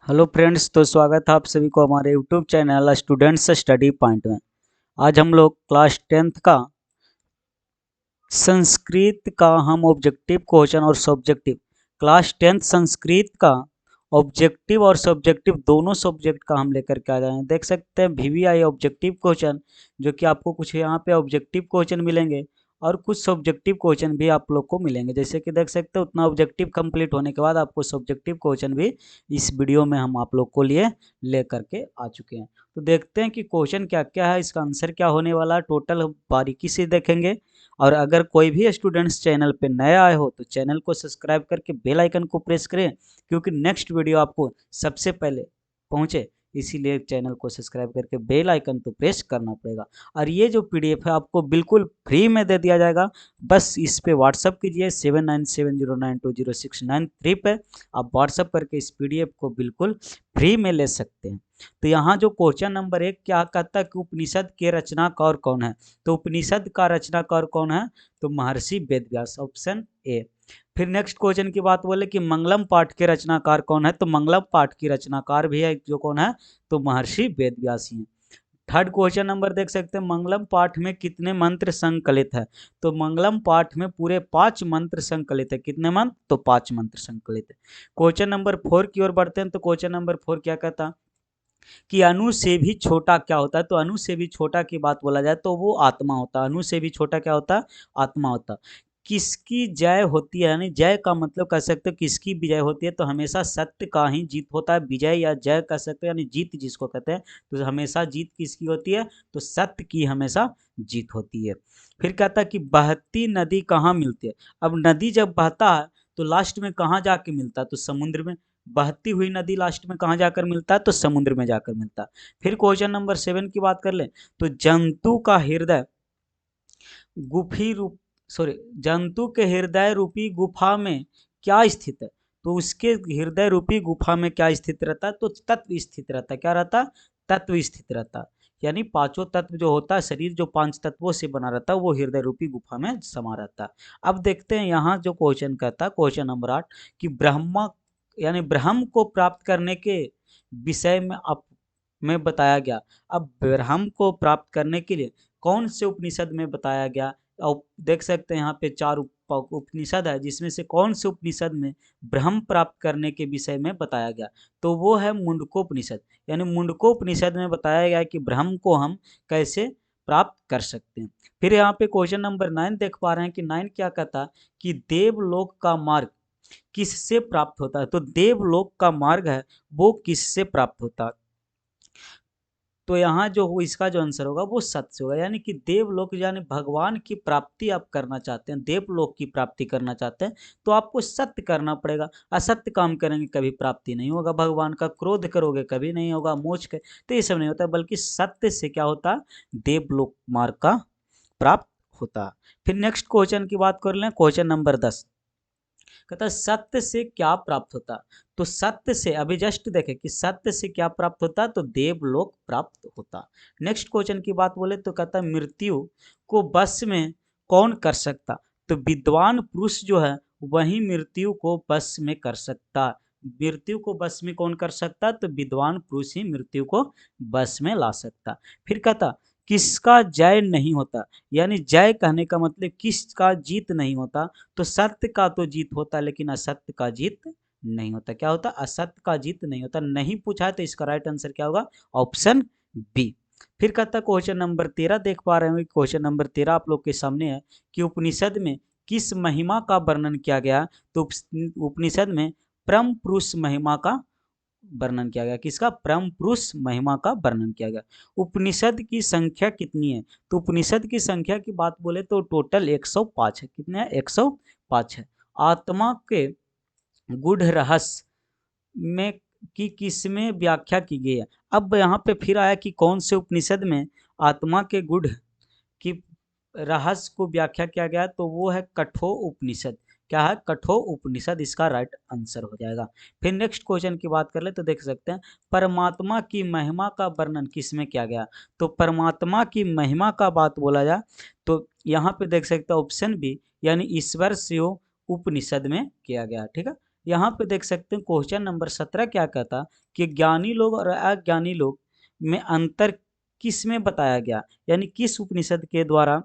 Hello friends, तो स्वागत है आप सभी को हमारे YouTube channel students study point में। आज हम लोग क्लास 10th का संस्कृत का हम ऑब्जेक्टिव क्वेश्चन और सब्जेक्टिव क्लास 10th संस्कृत का ऑब्जेक्टिव और सब्जेक्टिव दोनों सब्जेक्ट का हम लेकर के आ जाए हैं। देख सकते हैं VVI ऑब्जेक्टिव क्वेश्चन, जो कि आपको कुछ यहाँ पे ऑब्जेक्टिव क्वेश्चन मिलेंगे और कुछ सब्जेक्टिव क्वेश्चन भी आप लोग को मिलेंगे। जैसे कि देख सकते हैं, उतना ऑब्जेक्टिव कंप्लीट होने के बाद आपको सब्जेक्टिव क्वेश्चन भी इस वीडियो में हम आप लोग को लिए ले करके आ चुके हैं। तो देखते हैं कि क्वेश्चन क्या क्या है, इसका आंसर क्या होने वाला है, टोटल बारीकी से देखेंगे। और अगर कोई भी स्टूडेंट्स चैनल पे नए आए हो तो चैनल को सब्सक्राइब करके बेल आइकन को प्रेस करें, क्योंकि नेक्स्ट वीडियो आपको सबसे पहले पहुंचे, इसीलिए चैनल को सब्सक्राइब करके बेल आइकन तो प्रेस करना पड़ेगा। और ये जो PDF है आपको बिल्कुल फ्री में दे दिया जाएगा। बस इस पे व्हाट्सअप कीजिए 7970920693 पे। आप व्हाट्सअप करके इस PDF को बिल्कुल फ्री में ले सकते हैं। तो यहाँ जो क्वेश्चन नंबर 1 क्या कहता है कि उपनिषद के रचनाकार कौन है। तो उपनिषद का रचनाकार कौन है, तो महर्षि वेदव्यास, ऑप्शन ए। फिर नेक्स्ट क्वेश्चन की बात बोले कि मंगलम पाठ के रचनाकार कौन है, तो मंगलम पाठ की रचनाकार भी है जो कौन है, तो महर्षि वेदव्यास ही है। थर्ड क्वेश्चन नंबर देख सकते हैं, मंगलम पाठ में कितने मंत्र संकलित है। तो मंगलम पाठ में पूरे 5 मंत्र संकलित है। कितने मंत्र, तो 5 मंत्र संकलित है। क्वेश्चन नंबर 4 की ओर बढ़ते हैं। तो क्वेश्चन नंबर 4 क्या कहता कि अणु से भी छोटा क्या होता है। तो अणु से भी छोटा की बात बोला जाए तो वो आत्मा होता है। अणु से भी छोटा क्या होता है, आत्मा होता है। किसकी जय होती है, यानी जय का मतलब कह सकते हो किसकी विजय होती है, तो हमेशा सत्य का ही जीत होता है। विजय या जय कह सकते हैं, यानी जीत जिसको कहते हैं, तो हमेशा जीत किसकी होती है, तो सत्य की हमेशा जीत होती है। फिर कहता है कि बहती नदी कहाँ मिलती है। अब नदी जब बहता है तो लास्ट में कहाँ जाके मिलता है, तो समुद्र में। बहती हुई नदी लास्ट में कहाँ जाकर मिलता है, तो समुद्र में जाकर मिलता है। फिर क्वेश्चन नंबर 7 की बात कर ले। तो जंतु का हृदय गुफी रूप सॉरी जंतु के हृदय रूपी गुफा में क्या स्थित है। तो उसके हृदय रूपी गुफा में क्या स्थित रहता है, तो तत्व स्थित रहता है। क्या रहता है, तत्व स्थित रहता है। यानी पांचों तत्व जो होता है, शरीर जो 5 तत्वों से बना रहता है, वो हृदय रूपी गुफा में समा रहता है। अब देखते हैं यहाँ जो क्वेश्चन कहता है, क्वेश्चन नंबर 8 कि ब्रह्मा यानी ब्रह्म को प्राप्त करने के विषय में अब में बताया गया। अब ब्रह्म को प्राप्त करने के लिए कौन से उपनिषद में बताया गया। और देख सकते हैं यहाँ पे 4 उपनिषद है, जिसमें से कौन से उपनिषद में ब्रह्म प्राप्त करने के विषय में बताया गया, तो वो है मुंडकोपनिषद। यानी मुंडकोपनिषद में बताया गया है कि ब्रह्म को हम कैसे प्राप्त कर सकते हैं। फिर यहाँ पे क्वेश्चन नंबर 9 देख पा रहे हैं कि 9 क्या कहता है कि देवलोक का मार्ग किससे प्राप्त होता है। तो देवलोक का मार्ग है वो किससे प्राप्त होता है, तो यहाँ जो इसका जो आंसर होगा वो सत्य होगा। यानी कि देवलोक यानी भगवान की प्राप्ति आप करना चाहते हैं, देवलोक की प्राप्ति करना चाहते हैं, तो आपको सत्य करना पड़ेगा। असत्य काम करेंगे कभी प्राप्ति नहीं होगा भगवान का, क्रोध करोगे कभी नहीं होगा मोक्ष के, तो ये सब नहीं होता, बल्कि सत्य से क्या होता, देवलोक मार्ग का प्राप्त होता। फिर नेक्स्ट क्वेश्चन की बात कर लें, क्वेश्चन नंबर 10 कहता सत्य से क्या प्राप्त होता। तो सत्य से अभी जस्ट देखे कि सत्य से क्या प्राप्त होता, तो देवलोक प्राप्त होता। नेक्स्ट क्वेश्चन की बात बोले तो कहता मृत्यु को बस में कौन कर सकता। तो विद्वान पुरुष जो है वही मृत्यु को बस में कर सकता। मृत्यु को बस में कौन कर सकता, तो विद्वान पुरुष ही मृत्यु को बस में ला सकता। फिर कहता किसका जय नहीं होता। यानी जय कहने का मतलब किसका जीत नहीं होता, तो सत्य का तो जीत होता लेकिन असत्य का जीत नहीं होता। क्या होता, असत्य का जीत नहीं होता। नहीं पूछा है तो इसका राइट आंसर क्या होगा, ऑप्शन बी। फिर कहता क्वेश्चन नंबर 13 देख पा रहे होंगे, क्वेश्चन नंबर 13 आप लोग के सामने है कि उपनिषद में किस महिमा का वर्णन किया गया। तो उपनिषद में परम पुरुष महिमा का वर्णन किया गया। किसका, परम पुरुष महिमा का वर्णन किया गया। उपनिषद की संख्या कितनी है। तो उपनिषद की संख्या की बात बोले तो टोटल 105 है। कितने हैं, 105 है। आत्मा के गूढ़ रहस्य में की किसमें व्याख्या की गई है। अब यहाँ पे फिर आया कि कौन से उपनिषद में आत्मा के गूढ़ की रहस्य को व्याख्या किया गया, तो वो है कठोर उपनिषद। क्या है, कठोर उपनिषद, इसका राइट आंसर हो जाएगा। फिर नेक्स्ट क्वेश्चन की बात कर ले तो देख सकते हैं परमात्मा की महिमा का वर्णन किसमें किया गया। तो परमात्मा की महिमा का बात बोला जाए तो यहाँ पे देख सकते हैं ऑप्शन बी, यानी ईश्वर से उपनिषद में किया गया। ठीक है, यहाँ पे देख सकते हैं क्वेश्चन नंबर 17 क्या कहता कि ज्ञानी लोग और अज्ञानी लोग में अंतर किस में बताया गया, यानी किस उपनिषद के द्वारा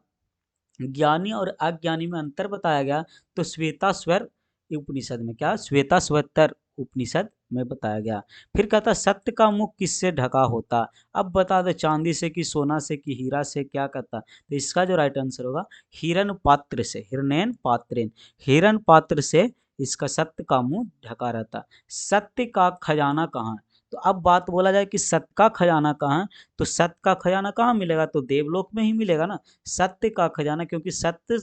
ज्ञानी और अज्ञानी में अंतर बताया गया। तो श्वेताश्वर उपनिषद में, क्या श्वेताश्वतर उपनिषद में बताया गया। फिर कहता सत्य का मुख किससे ढका होता। अब बता दे चांदी से कि सोना से कि हीरा से, क्या कहता। तो इसका जो राइट आंसर होगा हिरण पात्र से, हिरण्यन पात्रेन, हिरण पात्र से इसका सत्य का मुंह ढका रहता। सत्य का खजाना कहाँ है। तो अब बात बोला जाए कि सत्य का खजाना कहाँ है, तो सत्य का खजाना कहाँ मिलेगा, तो देवलोक में ही मिलेगा ना। सत्य का खजाना, क्योंकि सत्य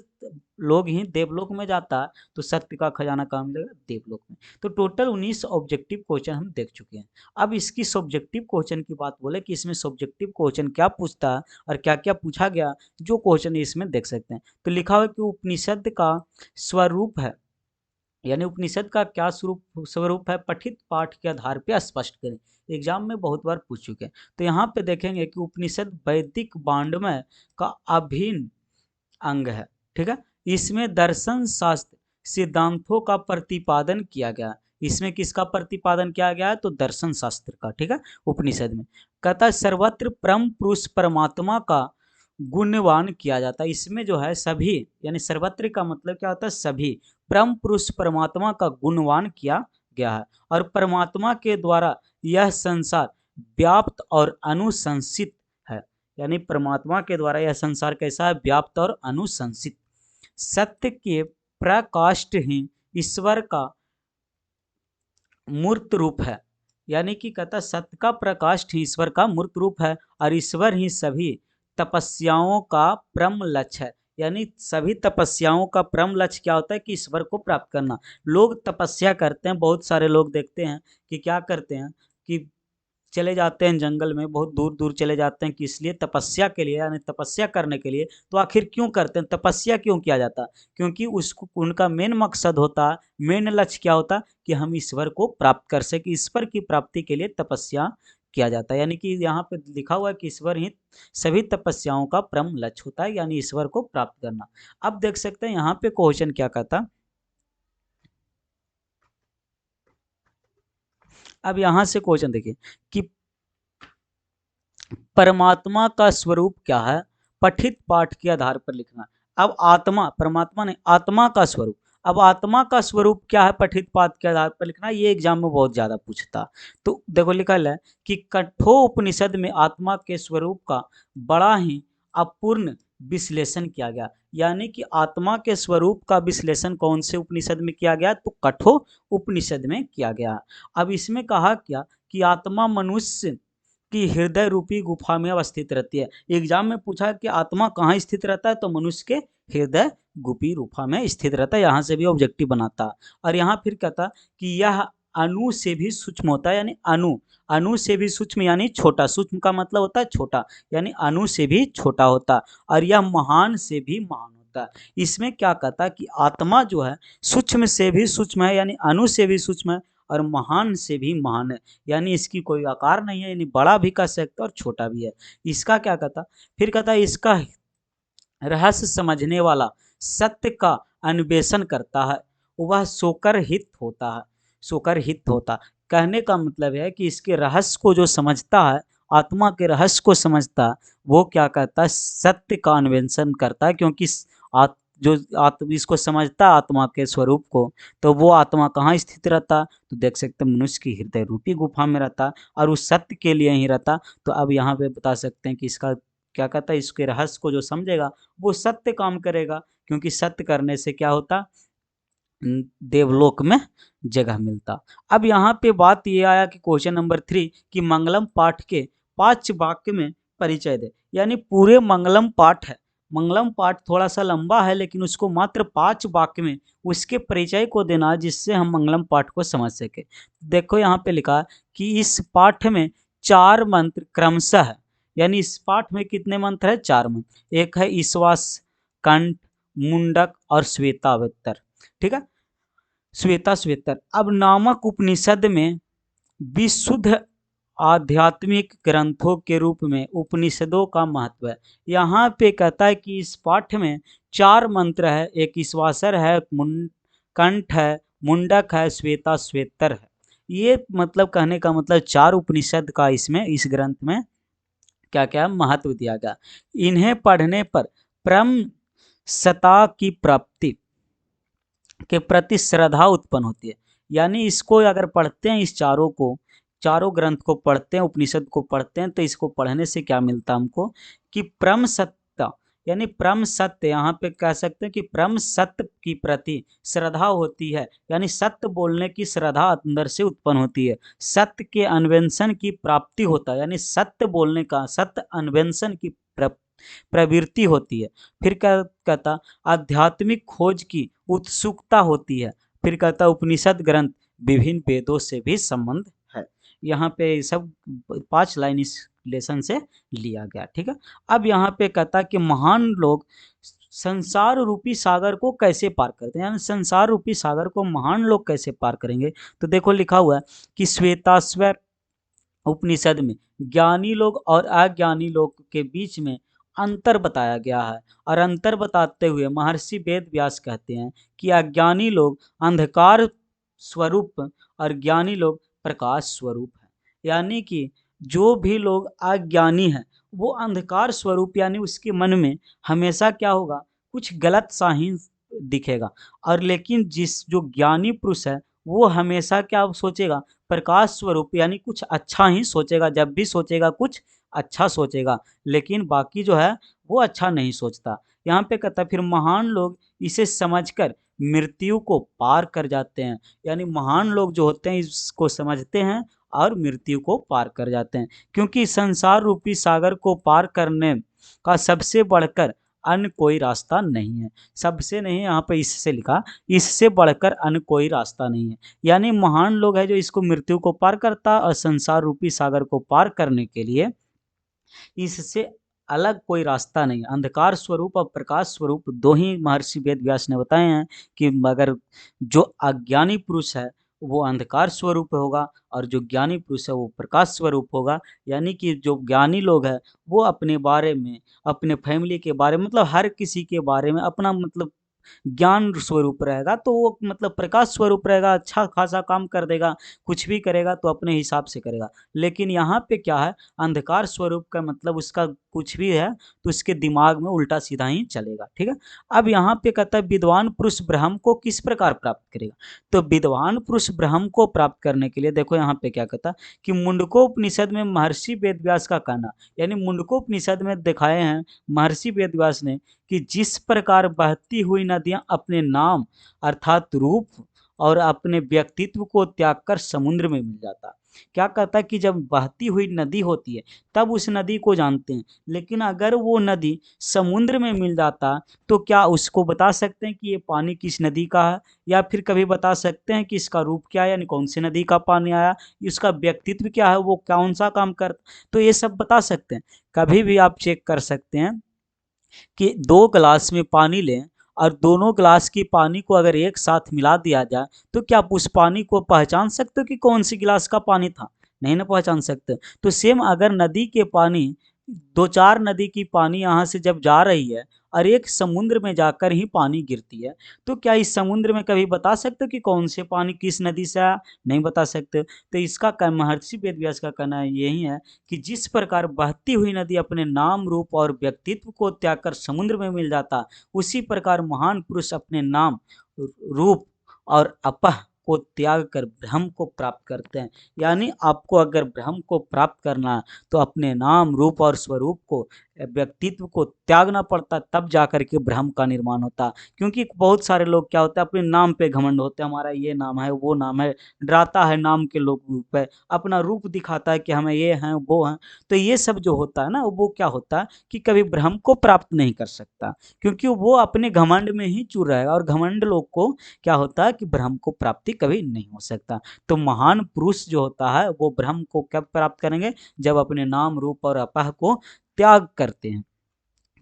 लोग ही देवलोक में जाता है, तो सत्य का खजाना कहाँ मिलेगा, देवलोक में। तो टोटल 19 ऑब्जेक्टिव क्वेश्चन हम देख चुके हैं। अब इसकी सब्जेक्टिव क्वेश्चन की बात बोले कि इसमें सब्जेक्टिव क्वेश्चन क्या पूछता है और क्या क्या पूछा गया, जो क्वेश्चन इसमें देख सकते हैं। तो लिखा हुआ है कि उपनिषद का स्वरूप है, यानी उपनिषद का क्या स्वरूप है, पठित पाठ के आधार पर स्पष्ट करें। एग्जाम में बहुत बार पूछ चुके हैं। तो यहाँ पे देखेंगे कि उपनिषद वैदिक वाङ्मय का अभिन्न अंग है। ठीक है, इसमें दर्शन शास्त्र सिद्धांतों का प्रतिपादन किया गया। इसमें किसका प्रतिपादन किया गया है, तो दर्शन शास्त्र का। ठीक है, उपनिषद में कहता है सर्वत्र परम पुरुष परमात्मा का गुणवान किया जाता है। इसमें जो है सभी, यानी सर्वत्र का मतलब क्या होता है, सभी परम पुरुष परमात्मा का गुणवान किया गया है। और परमात्मा के द्वारा यह संसार व्याप्त और अनुशंसित है, यानी परमात्मा के द्वारा यह संसार कैसा है, व्याप्त और अनुशंसित। सत्य के प्रकाष्ठ ही ईश्वर का मूर्त रूप है, यानी कि कहता सत्य का प्रकाष्ठ ही ईश्वर का मूर्त रूप है, और ईश्वर ही सभी तपस्याओं का परम लक्ष्य है। यानी सभी तपस्याओं का परम लक्ष्य क्या होता है, कि ईश्वर को प्राप्त करना। लोग तपस्या करते हैं, बहुत सारे लोग देखते हैं कि क्या करते हैं कि चले जाते हैं जंगल में, बहुत दूर दूर चले जाते हैं, किस लिए, तपस्या के लिए, यानी तपस्या करने के लिए। तो आखिर क्यों करते हैं, तपस्या क्यों किया जाता, क्योंकि उसको उनका मेन मकसद होता, मेन लक्ष्य क्या होता, कि हम ईश्वर को प्राप्त कर सके। ईश्वर की प्राप्ति के लिए तपस्या किया जाता है, यानी कि यहाँ पे लिखा हुआ है कि ईश्वर ही सभी तपस्याओं का परम लक्ष्य होता है, यानी ईश्वर को प्राप्त करना। अब देख सकते हैं यहाँ पे क्वेश्चन क्या कहता। अब यहाँ से क्वेश्चन देखिए कि परमात्मा का स्वरूप क्या है, पठित पाठ के आधार पर लिखना। अब आत्मा, परमात्मा ने आत्मा का स्वरूप, अब आत्मा का स्वरूप क्या है, पठित पाठ के आधार पर लिखना। ये एग्जाम में बहुत ज्यादा पूछता। तो देखो लिखा है कि कठोपनिषद में आत्मा के स्वरूप का बड़ा ही अपूर्ण विश्लेषण किया गया। यानी कि आत्मा के स्वरूप का विश्लेषण कौन से उपनिषद में किया गया, तो कठोर उपनिषद में किया गया। अब इसमें कहा क्या कि आत्मा मनुष्य की हृदय रूपी गुफा में अवस्थित रहती है। एग्जाम में पूछा कि आत्मा कहाँ स्थित रहता है, तो मनुष्य के हृदय गुफी गुफा में स्थित रहता है। यहाँ से भी ऑब्जेक्टिव बनाता। और यहाँ फिर कहता कि यह अणु से भी सूक्ष्म होता है, यानी अणु, अणु से भी सूक्ष्म यानी छोटा, सूक्ष्म का मतलब होता है छोटा, यानी अणु से भी छोटा होता। और यह महान से भी महान होता है। इसमें क्या कहता कि आत्मा जो है सूक्ष्म से भी सूक्ष्म है, यानी अणु से भी सूक्ष्म है, और महान से भी महान है, यानी इसकी कोई आकार नहीं है, यानी बड़ा भी कह सकते और छोटा भी है। इसका क्या कहता, फिर कहता इसका रहस्य समझने वाला सत्य का अन्वेषण करता है, वह सोकर हित होता है, सोकर हित होता। कहने का मतलब है कि इसके रहस्य को जो समझता है, आत्मा के रहस्य को समझता है, वो क्या कहता है, सत्य का अन्वेषण करता है। क्योंकि जो इसको समझता है आत्मा के स्वरूप को, तो वो आत्मा कहाँ स्थित रहता, तो देख सकते हैं मनुष्य की हृदय रूपी गुफा में रहता, और उस सत्य के लिए ही रहता। तो अब यहाँ पे बता सकते हैं कि इसका क्या कहता है, इसके रहस्य को जो समझेगा वो सत्य काम करेगा, क्योंकि सत्य करने से क्या होता, देवलोक में जगह मिलता। अब यहाँ पे बात ये आया कि क्वेश्चन नंबर 3 कि मंगलम पाठ के 5 वाक्य में परिचय दे। यानी पूरे मंगलम पाठ है, मंगलम पाठ थोड़ा सा लंबा है, लेकिन उसको मात्र 5 वाक्य में उसके परिचय को देना, जिससे हम मंगलम पाठ को समझ सके। देखो यहाँ पे लिखा कि इस पाठ में 4 मंत्र क्रमशः है, यानी इस पाठ में कितने मंत्र है, 4 मंत्र। एक है ईश्वास, कंठ, मुंडक और श्वेतावतर। ठीक है, श्वेताश्वेतर। अब नामक उपनिषद में विशुद्ध आध्यात्मिक ग्रंथों के रूप में उपनिषदों का महत्व है। यहाँ पे कहता है कि इस पाठ में 4 मंत्र है, एक ईश्वासर है, कंठ है, मुंडक है, श्वेता श्वेतर है। ये मतलब कहने का मतलब 4 उपनिषद का इसमें इस ग्रंथ में क्या क्या महत्व दिया गया। इन्हें पढ़ने पर परम सत्ता की प्राप्ति के प्रति श्रद्धा उत्पन्न होती है। यानी इसको अगर पढ़ते हैं, इस चारों ग्रंथ को पढ़ते हैं, उपनिषद को पढ़ते हैं, तो इसको पढ़ने से क्या मिलता है हमको कि परम सत्ता यानी परम सत्य, यहाँ पे कह सकते हैं कि परम सत्य की प्रति श्रद्धा होती है। यानी सत्य बोलने की श्रद्धा अंदर से उत्पन्न होती है। सत्य के अन्वेषण की प्राप्ति होता है, यानी सत्य बोलने का, सत्य अन्वेषण की प्रवृत्ति होती है। फिर क्या कहता, आध्यात्मिक खोज की उत्सुकता होती है। फिर कहता उपनिषद ग्रंथ विभिन्न वेदों से भी संबंध है। यहाँ पे सब 5 लाइन इस लेसन से लिया गया। ठीक है, अब यहाँ पे कहता कि महान लोग संसार रूपी सागर को कैसे पार करते हैं, यानी संसार रूपी सागर को महान लोग कैसे पार करेंगे। तो देखो लिखा हुआ है कि श्वेताश्वर उपनिषद में ज्ञानी लोग और अज्ञानी लोग के बीच में अंतर बताया गया है। और अंतर बताते हुए महर्षि वेद व्यास कहते हैं कि अज्ञानी लोग अंधकार स्वरूप और ज्ञानी लोग प्रकाश स्वरूप है। यानी कि जो भी लोग अज्ञानी है वो अंधकार स्वरूप, यानी उसके मन में हमेशा क्या होगा, कुछ गलत सा ही दिखेगा। और लेकिन जो ज्ञानी पुरुष है वो हमेशा क्या सोचेगा, प्रकाश स्वरूप, यानी कुछ अच्छा ही सोचेगा। जब भी सोचेगा कुछ अच्छा सोचेगा, लेकिन बाकी जो है वो अच्छा नहीं सोचता। यहाँ पे कहता फिर महान लोग इसे समझकर मृत्यु को पार कर जाते हैं। यानी महान लोग जो होते हैं इसको समझते हैं और मृत्यु को पार कर जाते हैं, क्योंकि संसार रूपी सागर को पार करने का सबसे बढ़कर अन्य कोई रास्ता नहीं है। सबसे नहीं, यहाँ पे इससे लिखा, इससे बढ़कर अन्य कोई रास्ता नहीं है। यानी महान लोग है जो इसको मृत्यु को पार करता, और संसार रूपी सागर को पार करने के लिए इससे अलग कोई रास्ता नहीं। अंधकार स्वरूप और प्रकाश स्वरूप दो ही महर्षि वेद व्यास ने बताए हैं कि मगर जो अज्ञानी पुरुष है वो अंधकार स्वरूप होगा और जो ज्ञानी पुरुष है वो प्रकाश स्वरूप होगा। यानी कि जो ज्ञानी लोग हैं वो अपने बारे में, अपने फैमिली के बारे में, मतलब हर किसी के बारे में अपना मतलब ज्ञान स्वरूप रहेगा, तो वो मतलब प्रकाश स्वरूप रहेगा, अच्छा खासा काम कर देगा, कुछ भी करेगा तो अपने हिसाब से करेगा। लेकिन यहाँ पे क्या है, अंधकार स्वरूप का मतलब उसका कुछ भी है तो उसके दिमाग में उल्टा सीधा ही चलेगा। ठीक है, अब यहाँ पे कहता है विद्वान पुरुष ब्रह्म को किस प्रकार प्राप्त करेगा। तो विद्वान पुरुष ब्रह्म को प्राप्त करने के लिए देखो यहाँ पे क्या कहता कि मुंडकोपनिषद में महर्षि वेदव्यास का कहना, यानी मुंडकोपनिषद में दिखाए हैं महर्षि वेदव्यास ने कि जिस प्रकार बहती हुई नदियां अपने नाम अर्थात रूप और अपने व्यक्तित्व को त्याग कर समुद्र में मिल जाता। क्या कहता है कि जब बहती हुई नदी होती है तब उस नदी को जानते हैं, लेकिन अगर वो नदी समुद्र में मिल जाता तो क्या उसको बता सकते हैं कि ये पानी किस नदी का है, या फिर कभी बता सकते हैं कि इसका रूप क्या है, यानी कौन सी नदी का पानी आया, इसका व्यक्तित्व क्या है, वो कौन सा काम कर, तो ये सब बता सकते हैं। कभी भी आप चेक कर सकते हैं कि 2 गिलास में पानी लें और दोनों गिलास की पानी को अगर एक साथ मिला दिया जाए तो क्या आप उस पानी को पहचान सकते हो कि कौन सी गिलास का पानी था, नहीं ना पहचान सकते। तो सेम अगर नदी के पानी, 2-4 नदी की पानी यहाँ से जब जा रही है और एक समुद्र में जाकर ही पानी गिरती है, तो क्या इस समुद्र में कभी बता सकते हो कि कौन से पानी किस नदी से आया, नहीं बता सकते। तो इसका महर्षि वेदव्यास का कहना यही है कि जिस प्रकार बहती हुई नदी अपने नाम रूप और व्यक्तित्व को त्याग कर समुद्र में मिल जाता, उसी प्रकार महान पुरुष अपने नाम रूप और अपह को त्याग कर ब्रह्म को प्राप्त करते हैं। यानी आपको अगर ब्रह्म को प्राप्त करना है तो अपने नाम रूप और स्वरूप को, व्यक्तित्व को त्यागना पड़ता, तब जाकर के ब्रह्म का निर्माण होता। क्योंकि बहुत सारे लोग क्या होता है अपने नाम पे घमंड होते हैं, हमारा ये नाम है वो नाम है, डराता है नाम के लोग पे, अपना रूप दिखाता है कि हमें ये हैं वो हैं। तो ये सब जो होता है ना वो क्या होता है कि कभी ब्रह्म को प्राप्त नहीं कर सकता, क्योंकि वो अपने घमंड में ही चूर रहेगा, और घमंड लोग को क्या होता है कि ब्रह्म को प्राप्ति कभी नहीं हो सकता। तो महान पुरुष जो होता है वो ब्रह्म को कब प्राप्त करेंगे, जब अपने नाम रूप और अपह को त्याग करते हैं।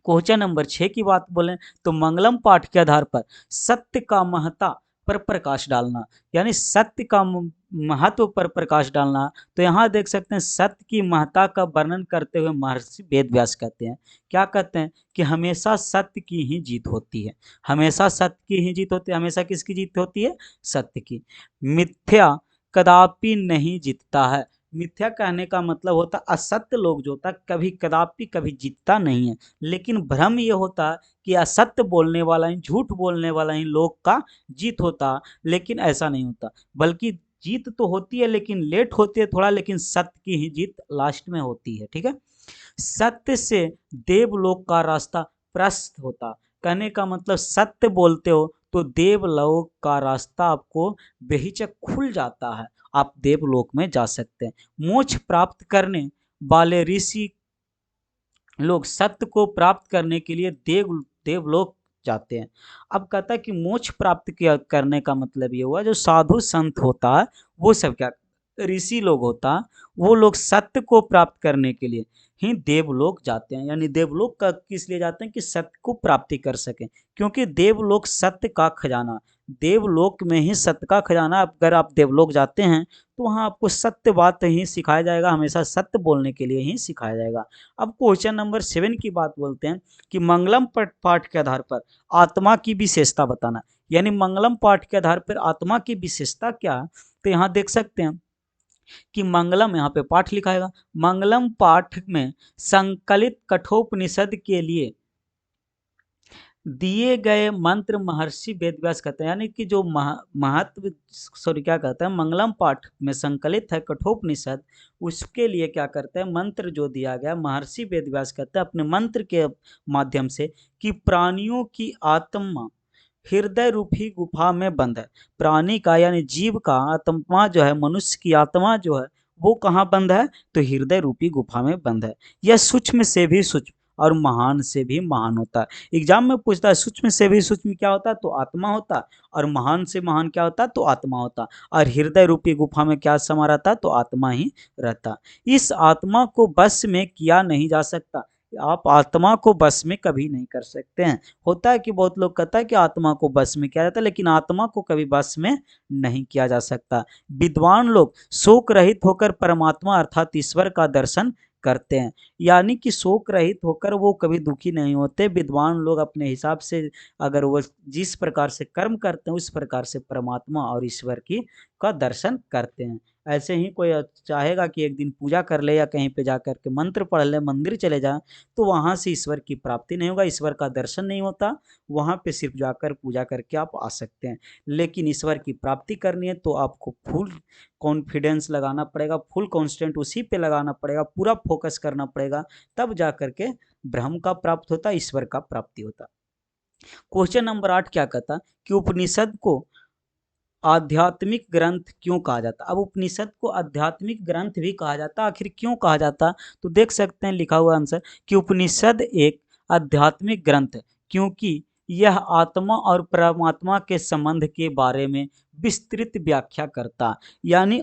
क्वेश्चन नंबर 6 की बात बोलें तो मंगलम पाठ के आधार पर सत्य का महता पर प्रकाश डालना, यानी सत्य का महत्व पर प्रकाश डालना। तो यहाँ देख सकते हैं सत्य की महत्ता का वर्णन करते हुए महर्षि वेदव्यास कहते हैं, क्या कहते हैं कि हमेशा सत्य की ही जीत होती है, हमेशा सत्य की ही जीत होती है। हमेशा किसकी जीत होती है? सत्य की। मिथ्या कदापि नहीं जीतता है। मिथ्या कहने का मतलब होता है असत्य लोग जो होता है कभी कदापि कभी जीतता नहीं है, लेकिन भ्रम ये होता है कि असत्य बोलने वाला ही, झूठ बोलने वाला ही लोग का जीत होता, लेकिन ऐसा नहीं होता, बल्कि जीत तो होती है लेकिन लेट होती है थोड़ा, लेकिन सत्य की ही जीत लास्ट में होती है। ठीक है। सत्य से देवलोक का रास्ता प्रशस्त होता, कहने का मतलब सत्य बोलते हो तो देवलोक का रास्ता आपको बेहिचक खुल जाता है, आप देवलोक में जा सकते हैं। मोक्ष प्राप्त करने वाले ऋषि लोग सत्य को प्राप्त करने के लिए देवलोक जाते हैं। अब कहता है कि मोक्ष प्राप्त किया करने का मतलब ये हुआ जो साधु संत होता है वो सब क्या, ऋषि लोग होता, वो लोग सत्य को प्राप्त करने के लिए ही देवलोक जाते हैं। यानी देवलोक का किस लिए जाते हैं कि सत्य को प्राप्ति कर सकें, क्योंकि देवलोक सत्य का खजाना, देवलोक में ही सत्य का खजाना। अगर आप देवलोक जाते हैं तो वहाँ आपको सत्य बात ही सिखाया जाएगा, हमेशा सत्य बोलने के लिए ही सिखाया जाएगा। अब क्वेश्चन नंबर 7 की बात बोलते हैं कि मंगलम पाठ के आधार पर आत्मा की विशेषता बताना, यानी मंगलम पाठ के आधार पर आत्मा की विशेषता क्या। तो यहाँ देख सकते हैं कि मंगलम, यहाँ पे पाठ लिखाएगा, मंगलम पाठ में संकलित कठोपनिषद के लिए दिए गए मंत्र महर्षि वेदव्यास कहते हैं, यानी कि जो महत्व सॉरी क्या कहते हैं, मंगलम पाठ में संकलित है कठोपनिषद, उसके लिए क्या करते हैं, मंत्र जो दिया गया महर्षि वेदव्यास कहते हैं अपने मंत्र के माध्यम से कि प्राणियों की आत्मा हृदय रूपी गुफा में बंद है। प्राणी का यानी जीव का आत्मा जो है, मनुष्य की आत्मा जो है वो कहाँ बंद है, तो हृदय रूपी गुफा में बंद है। यह सूक्ष्म से भी सूक्ष्म और महान से भी महान होता है। एग्जाम में पूछता है सूक्ष्म से भी सूक्ष्म क्या होता है, तो आत्मा होता, और महान से महान क्या होता, तो आत्मा होता, और हृदय रूपी गुफा में क्या समा रहता, तो आत्मा ही रहता। इस आत्मा को बस में किया नहीं जा सकता, आप आत्मा को बस में कभी नहीं कर सकते हैं। होता है कि बहुत लोग कहता है कि आत्मा को बस में किया जाता है, लेकिन आत्मा को कभी बस में नहीं किया जा सकता। विद्वान लोग शोक रहित होकर परमात्मा अर्थात ईश्वर का दर्शन करते हैं, यानी कि शोक रहित होकर वो कभी दुखी नहीं होते। विद्वान लोग अपने हिसाब से अगर वो जिस प्रकार से कर्म करते हैं उस प्रकार से परमात्मा और ईश्वर की का दर्शन करते हैं। ऐसे ही कोई चाहेगा कि एक दिन पूजा कर ले या कहीं पे जा कर के मंत्र पढ़ ले, मंदिर चले जाए, तो वहाँ से ईश्वर की प्राप्ति नहीं होगा, ईश्वर का दर्शन नहीं होता। वहाँ पे सिर्फ जाकर पूजा करके आप आ सकते हैं, लेकिन ईश्वर की प्राप्ति करनी है तो आपको फुल कॉन्फिडेंस लगाना पड़ेगा, फुल कॉन्स्टेंट उसी पे लगाना पड़ेगा, पूरा फोकस करना पड़ेगा, तब जा करके ब्रह्म का प्राप्त होता, ईश्वर का प्राप्ति होता। क्वेश्चन नंबर 8 क्या कहता कि उपनिषद को आध्यात्मिक ग्रंथ क्यों कहा जाता। अब उपनिषद को आध्यात्मिक ग्रंथ भी कहा जाता, आखिर क्यों कहा जाता, तो देख सकते हैं लिखा हुआ आंसर कि उपनिषद एक आध्यात्मिक ग्रंथ है क्योंकि यह आत्मा और परमात्मा के संबंध के बारे में विस्तृत व्याख्या करता। यानी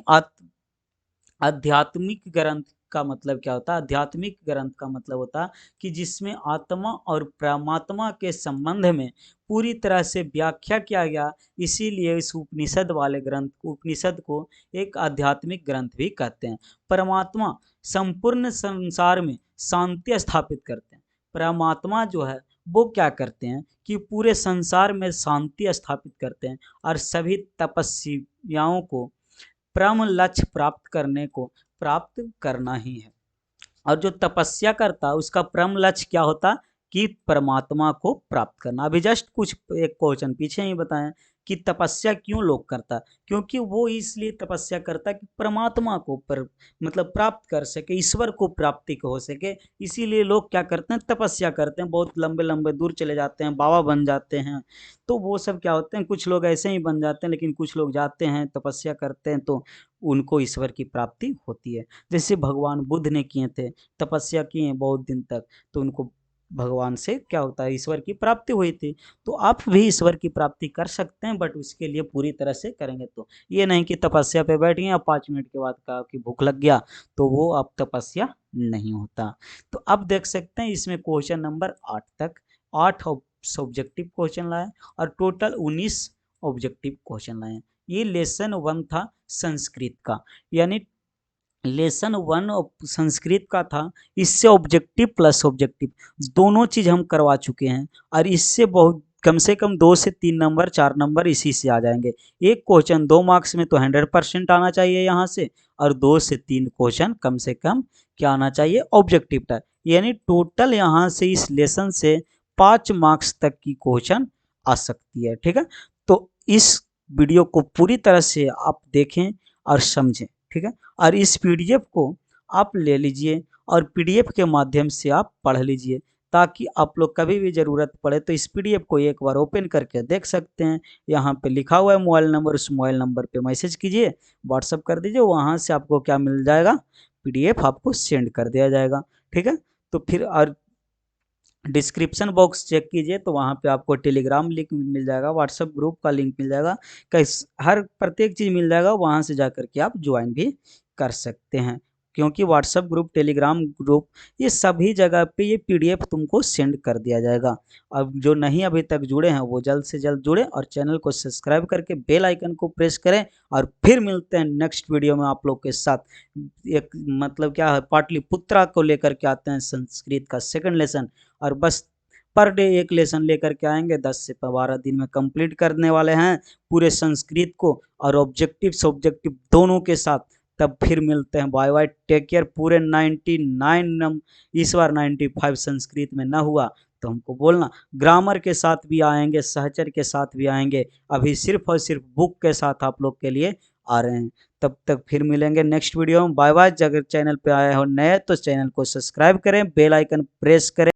आध्यात्मिक ग्रंथ का मतलब क्या होता है, आध्यात्मिक ग्रंथ का मतलब होता है कि जिसमें आत्मा और परमात्मा के संबंध में पूरी तरह से व्याख्या किया गया, इसीलिए इस उपनिषद वाले ग्रंथ को, उपनिषद को एक आध्यात्मिक ग्रंथ भी कहते हैं। परमात्मा संपूर्ण संसार में शांति स्थापित करते हैं। परमात्मा जो है वो क्या करते हैं कि पूरे संसार में शांति स्थापित करते हैं और सभी तपस्वियों को परम लक्ष्य प्राप्त करने को प्राप्त करना ही है। और जो तपस्या करता उसका परम लक्ष्य क्या होता कि परमात्मा को प्राप्त करना। अभी जस्ट कुछ एक क्वेश्चन पीछे ही बताएं कि तपस्या क्यों लोग करता, क्योंकि वो इसलिए तपस्या करता कि परमात्मा को मतलब प्राप्त कर सके, ईश्वर को प्राप्ति हो सके, इसीलिए लोग क्या करते हैं, तपस्या करते हैं, बहुत लंबे लंबे दूर चले जाते हैं, बाबा बन जाते हैं। तो वो सब क्या होते हैं, कुछ लोग ऐसे ही बन जाते हैं, लेकिन कुछ लोग जाते हैं तपस्या करते हैं तो उनको ईश्वर की प्राप्ति होती है। जैसे भगवान बुद्ध ने किए थे, तपस्या किए बहुत दिन तक, तो उनको भगवान से क्या होता है, ईश्वर की प्राप्ति हुई थी। तो आप भी ईश्वर की प्राप्ति कर सकते हैं, बट उसके लिए पूरी तरह से करेंगे तो ये नहीं कि तपस्या पे बैठ गए या 5 मिनट के बाद कहा कि भूख लग गया तो वो अब तपस्या नहीं होता। तो अब देख सकते हैं इसमें क्वेश्चन नंबर 8 तक 8 सब्जेक्टिव क्वेश्चन लाए और टोटल 19 ऑब्जेक्टिव क्वेश्चन लाए हैं। ये लेसन 1 था संस्कृत का, यानी लेसन 1 संस्कृत का था। इससे ऑब्जेक्टिव प्लस ऑब्जेक्टिव दोनों चीज़ हम करवा चुके हैं, और इससे बहुत कम से कम 2 से 3 नंबर 4 नंबर इसी से आ जाएंगे। एक क्वेश्चन 2 मार्क्स में तो 100% आना चाहिए यहाँ से, और 2 से 3 क्वेश्चन कम से कम क्या आना चाहिए, ऑब्जेक्टिव टाइप। यानी टोटल यहाँ से इस लेसन से 5 मार्क्स तक की क्वेश्चन आ सकती है। ठीक है, तो इस वीडियो को पूरी तरह से आप देखें और समझें। ठीक है, और इस पीडीएफ को आप ले लीजिए और पीडीएफ के माध्यम से आप पढ़ लीजिए, ताकि आप लोग कभी भी ज़रूरत पड़े तो इस पीडीएफ को एक बार ओपन करके देख सकते हैं। यहाँ पे लिखा हुआ है मोबाइल नंबर, उस मोबाइल नंबर पे मैसेज कीजिए, व्हाट्सअप कर दीजिए, वहाँ से आपको क्या मिल जाएगा, पीडीएफ आपको सेंड कर दिया जाएगा। ठीक है, तो फिर और डिस्क्रिप्शन बॉक्स चेक कीजिए तो वहाँ पे आपको टेलीग्राम लिंक मिल जाएगा, व्हाट्सएप ग्रुप का लिंक मिल जाएगा, हर प्रत्येक चीज़ मिल जाएगा, वहाँ से जा कर के आप ज्वाइन भी कर सकते हैं। क्योंकि व्हाट्सएप ग्रुप, टेलीग्राम ग्रुप, ये सभी जगह पे ये पीडीएफ तुमको सेंड कर दिया जाएगा। अब जो नहीं अभी तक जुड़े हैं वो जल्द से जल्द जुड़े और चैनल को सब्सक्राइब करके बेल आइकन को प्रेस करें। और फिर मिलते हैं नेक्स्ट वीडियो में आप लोग के साथ। एक मतलब क्या है, पाटलिपुत्रा को लेकर के आते हैं, संस्कृत का सेकंड लेसन, और बस पर डे एक लेसन लेकर के आएंगे। 10 से 12 दिन में कंप्लीट करने वाले हैं पूरे संस्कृत को, और ऑब्जेक्टिव सब्जेक्टिव दोनों के साथ। तब फिर मिलते हैं, बाय बाय, टेक केयर। पूरे 99 इस बार 95 संस्कृत में ना हुआ तो हमको बोलना। ग्रामर के साथ भी आएंगे, सहचर के साथ भी आएंगे, अभी सिर्फ और सिर्फ बुक के साथ आप लोग के लिए आ रहे हैं। तब तक फिर मिलेंगे नेक्स्ट वीडियो में। Bye bye. अगर चैनल पे आए हो नए तो चैनल को सब्सक्राइब करें, बेल आइकन प्रेस करें।